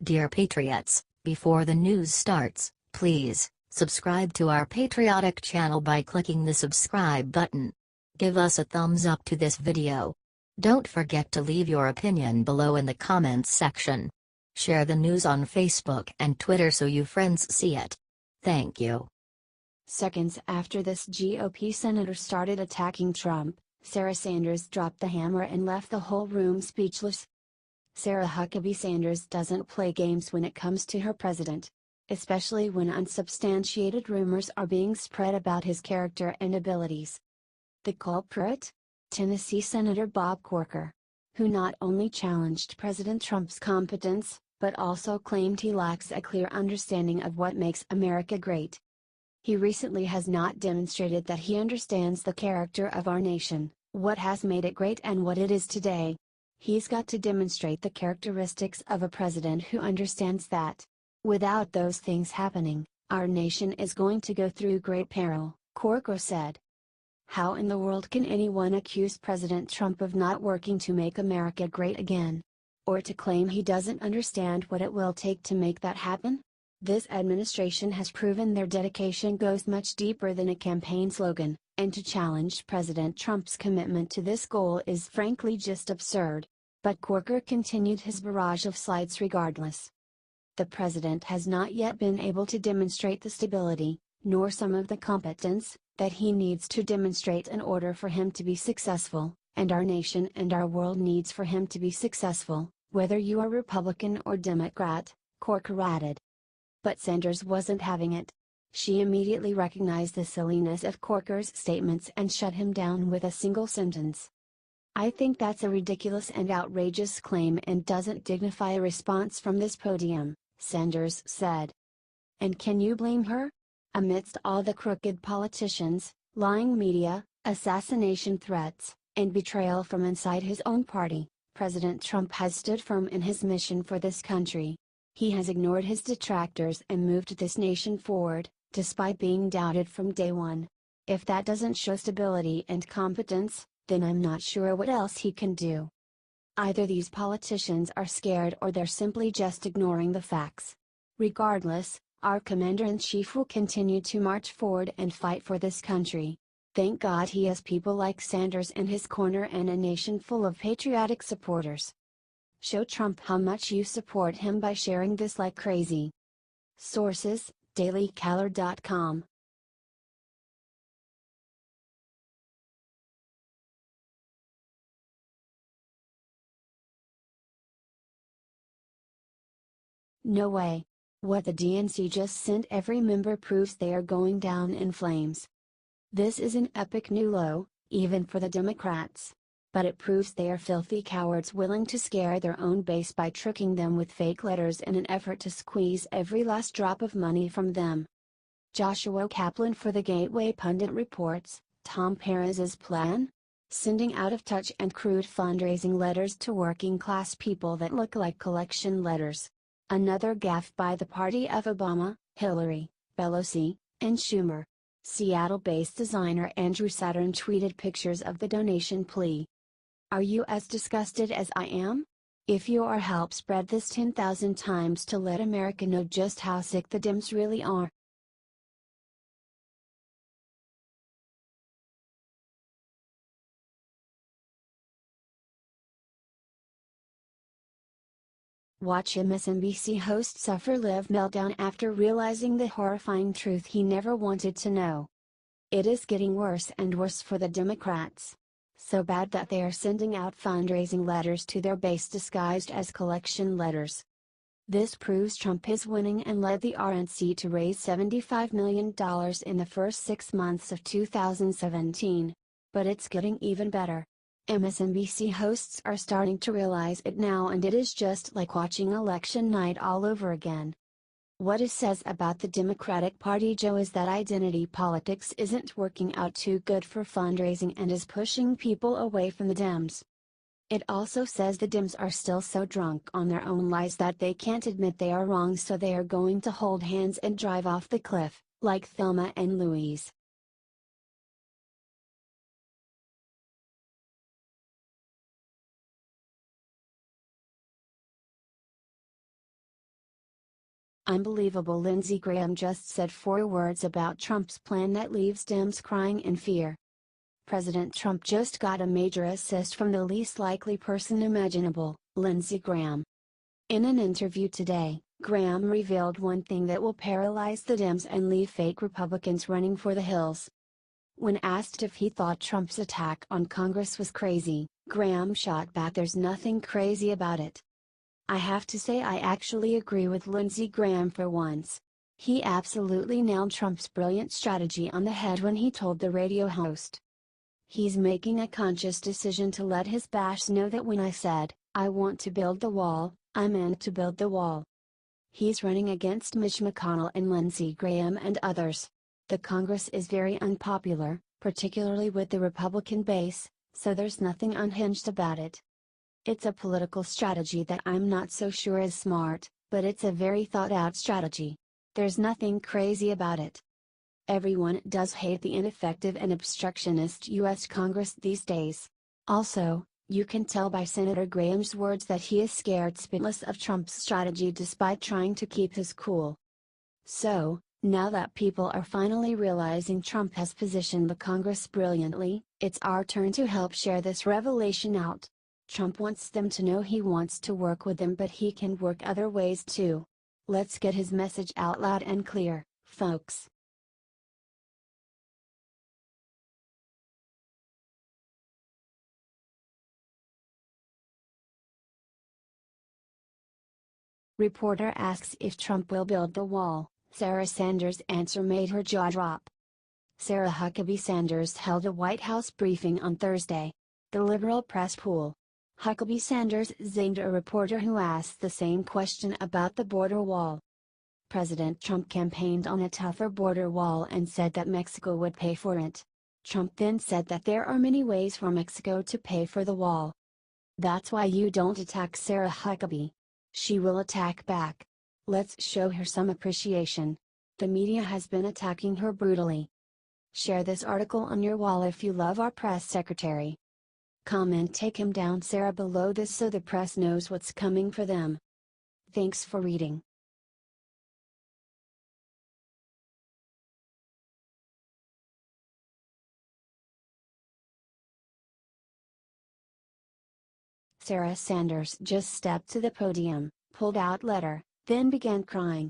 Dear Patriots, before the news starts, please subscribe to our patriotic channel by clicking the subscribe button. Give us a thumbs up to this video. Don't forget to leave your opinion below in the comments section. Share the news on Facebook and Twitter so you friends see it. Thank you. Seconds after this GOP senator started attacking Trump, Sarah Sanders dropped the hammer and left the whole room speechless. Sarah Huckabee Sanders doesn't play games when it comes to her president, especially when unsubstantiated rumors are being spread about his character and abilities. The culprit? Tennessee Senator Bob Corker, who not only challenged President Trump's competence, but also claimed he lacks a clear understanding of what makes America great. He recently has not demonstrated that he understands the character of our nation, what has made it great and what it is today. He's got to demonstrate the characteristics of a president who understands that. Without those things happening, our nation is going to go through great peril, Corker said. How in the world can anyone accuse President Trump of not working to make America great again? Or to claim he doesn't understand what it will take to make that happen? This administration has proven their dedication goes much deeper than a campaign slogan, and to challenge President Trump's commitment to this goal is frankly just absurd. But Corker continued his barrage of slides regardless. The president has not yet been able to demonstrate the stability, nor some of the competence, that he needs to demonstrate in order for him to be successful, and our nation and our world needs for him to be successful, whether you are Republican or Democrat, Corker added. But Sanders wasn't having it. She immediately recognized the silliness of Corker's statements and shut him down with a single sentence. I think that's a ridiculous and outrageous claim and doesn't dignify a response from this podium, Sanders said. And can you blame her? Amidst all the crooked politicians, lying media, assassination threats, and betrayal from inside his own party, President Trump has stood firm in his mission for this country. He has ignored his detractors and moved this nation forward, despite being doubted from day one. If that doesn't show stability and competence, then I'm not sure what else he can do. Either these politicians are scared or they're simply just ignoring the facts. Regardless, our Commander-in-Chief will continue to march forward and fight for this country. Thank God he has people like Sanders in his corner and a nation full of patriotic supporters. Show Trump how much you support him by sharing this like crazy. Sources: dailycaller.com. No way. What the DNC just sent every member proves they are going down in flames. This is an epic new low, even for the Democrats. But it proves they are filthy cowards willing to scare their own base by tricking them with fake letters in an effort to squeeze every last drop of money from them. Joshua Kaplan for the Gateway Pundit reports, Tom Perez's plan? Sending out-of-touch and crude fundraising letters to working-class people that look like collection letters. Another gaffe by the party of Obama, Hillary, Pelosi, and Schumer. Seattle-based designer Andrew Saturn tweeted pictures of the donation plea. Are you as disgusted as I am? If you are, help spread this 10,000 times to let America know just how sick the Dems really are. Watch MSNBC host suffer live meltdown after realizing the horrifying truth he never wanted to know. It is getting worse and worse for the Democrats. So bad that they are sending out fundraising letters to their base disguised as collection letters. This proves Trump is winning and led the RNC to raise $75 million in the first 6 months of 2017. But it's getting even better. MSNBC hosts are starting to realize it now, and it is just like watching election night all over again. What it says about the Democratic Party, Joe, is that identity politics isn't working out too good for fundraising and is pushing people away from the Dems. It also says the Dems are still so drunk on their own lies that they can't admit they are wrong, so they are going to hold hands and drive off the cliff, like Thelma and Louise. Unbelievable. Lindsey Graham just said 4 words about Trump's plan that leaves Dems crying in fear. President Trump just got a major assist from the least likely person imaginable, Lindsey Graham. In an interview today, Graham revealed one thing that will paralyze the Dems and leave fake Republicans running for the hills. When asked if he thought Trump's attack on Congress was crazy, Graham shot back, "There's nothing crazy about it. I have to say I actually agree with Lindsey Graham for once. He absolutely nailed Trump's brilliant strategy on the head when he told the radio host. He's making a conscious decision to let his base know that when I said, I want to build the wall, I meant to build the wall." He's running against Mitch McConnell and Lindsey Graham and others. The Congress is very unpopular, particularly with the Republican base, so there's nothing unhinged about it. It's a political strategy that I'm not so sure is smart, but it's a very thought out strategy. There's nothing crazy about it. Everyone does hate the ineffective and obstructionist U.S. Congress these days. Also, you can tell by Senator Graham's words that he is scared spitless of Trump's strategy despite trying to keep his cool. So, now that people are finally realizing Trump has positioned the Congress brilliantly, it's our turn to help share this revelation out. Trump wants them to know he wants to work with them, but he can work other ways too. Let's get his message out loud and clear, folks. Reporter asks if Trump will build the wall. Sarah Sanders' answer made her jaw drop. Sarah Huckabee Sanders held a White House briefing on Thursday. The liberal press pool. Huckabee Sanders zinged a reporter who asked the same question about the border wall. President Trump campaigned on a tougher border wall and said that Mexico would pay for it. Trump then said that there are many ways for Mexico to pay for the wall. That's why you don't attack Sarah Huckabee. She will attack back. Let's show her some appreciation. The media has been attacking her brutally. Share this article on your wall if you love our press secretary. Comment "Take him down Sarah" below this so the press knows what's coming for them. Thanks for reading. Sarah Sanders just stepped to the podium, pulled out letter, then began crying.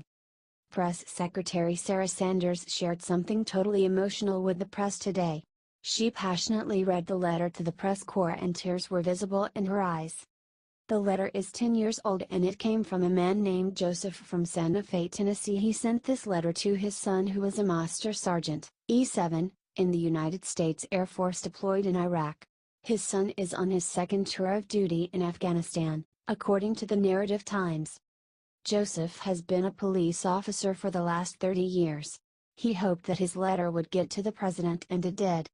Press Secretary Sarah Sanders shared something totally emotional with the press today. She passionately read the letter to the press corps and tears were visible in her eyes. The letter is 10 years old and it came from a man named Joseph from Santa Fe, Tennessee. He sent this letter to his son, who was a Master Sergeant, E7, in the United States Air Force deployed in Iraq. His son is on his second tour of duty in Afghanistan, according to the Narrative Times. Joseph has been a police officer for the last 30 years. He hoped that his letter would get to the president, and it did.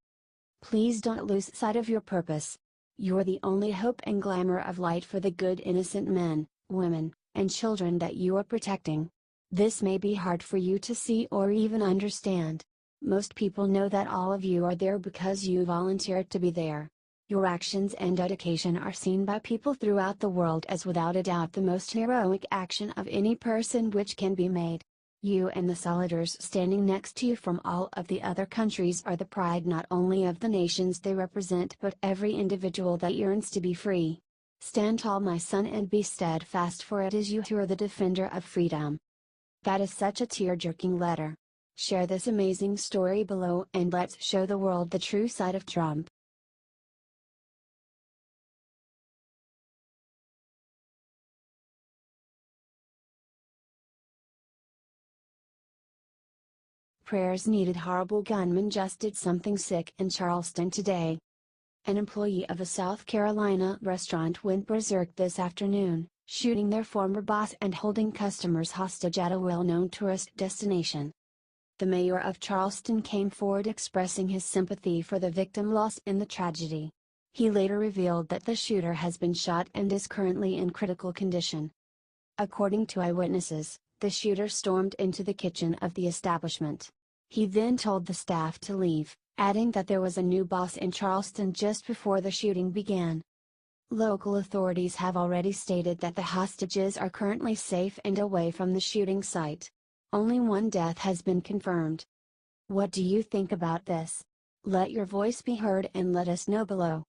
Please don't lose sight of your purpose. You're the only hope and glamour of light for the good innocent men, women, and children that you are protecting. This may be hard for you to see or even understand. Most people know that all of you are there because you volunteered to be there. Your actions and dedication are seen by people throughout the world as without a doubt the most heroic action of any person which can be made. You and the soldiers standing next to you from all of the other countries are the pride not only of the nations they represent but every individual that yearns to be free. Stand tall, my son, and be steadfast, for it is you who are the defender of freedom. That is such a tear-jerking letter. Share this amazing story below and let's show the world the true side of Trump. Prayers needed. Horrible gunman just did something sick in Charleston today. An employee of a South Carolina restaurant went berserk this afternoon, shooting their former boss and holding customers hostage at a well-known tourist destination. The mayor of Charleston came forward expressing his sympathy for the victim lost in the tragedy. He later revealed that the shooter has been shot and is currently in critical condition. According to eyewitnesses, the shooter stormed into the kitchen of the establishment. He then told the staff to leave, adding that there was a new boss in Charleston just before the shooting began. Local authorities have already stated that the hostages are currently safe and away from the shooting site. Only one death has been confirmed. What do you think about this? Let your voice be heard and let us know below.